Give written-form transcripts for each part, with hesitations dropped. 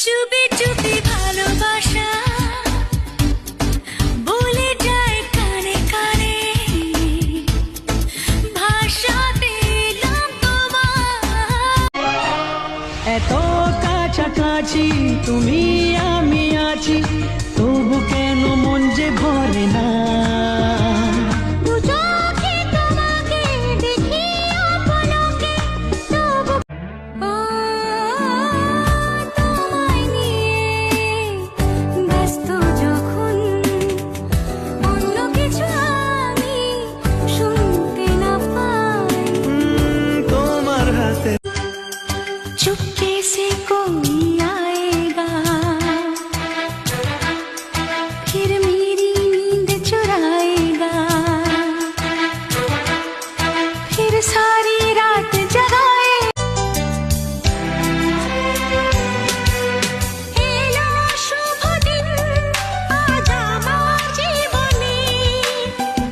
চুপি চুপি ভালোবাসা বলে যায় কানে কানে, ভাষা দিলাম তোমার। এত কাছাকাছি তুমি আমি আছি, তবু কেন মন যে ভরে না। चुपके से कोई आएगा, फिर मेरी नींद चुराएगा, फिर सारी रात जगाए। एलो शुभ दिन आज आमार जीवने,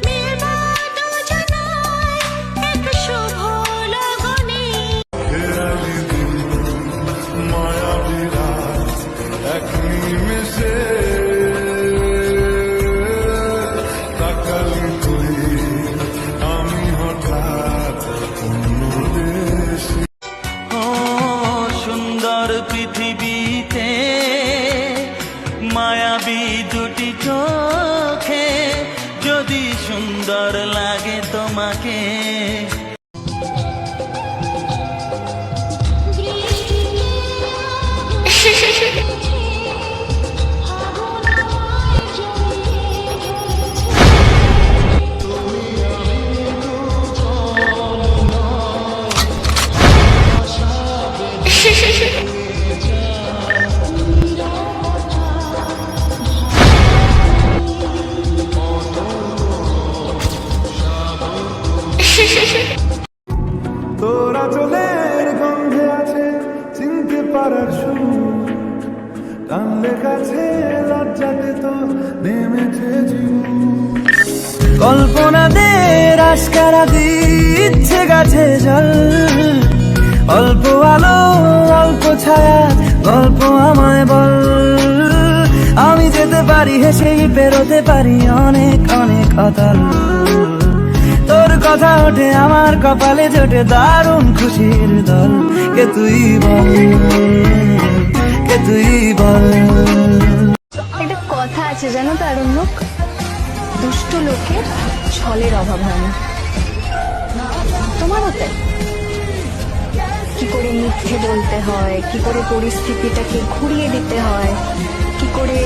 मिलबो दुजनाय एक शुभ लगने। সুন্দর পৃথিবীতে মায়াবী দুটি চোখে, যদি সুন্দর লাগে তোমাকে। তোরা চলের গন্ধে আছে চিনতে পারার সুর, টানলে কাছে লজ্জাতে তো নেমেছে কল্পনাদের আশকারা দিচ্ছে গাছে জল, অল্প আলো অল্প ছায়া গল্প আমায় বল। আমি যেতে পারি হেসেই পেরোতে পারি অনেক অনেক অতল। তোর কথা ওঠে আমার কপালে জোটে দারুণ খুশির দল। কে তুই বল, কে তুই বল। একটা কথা আছে জানো তো আরণ্যক, দুষ্ট লোকের ছলের অভাব হয় না। তোমারও তাই, কি করে মিথ্যে বলতে হয়, কি করে পরিস্থিতিটাকে ঘুরিয়ে দিতে হয়, কি করে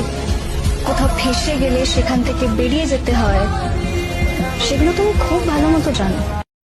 কোথাও ফেঁসে গেলে সেখান থেকে বেরিয়ে যেতে হয়, সেগুলো তুমি খুব ভালো মতো জানো।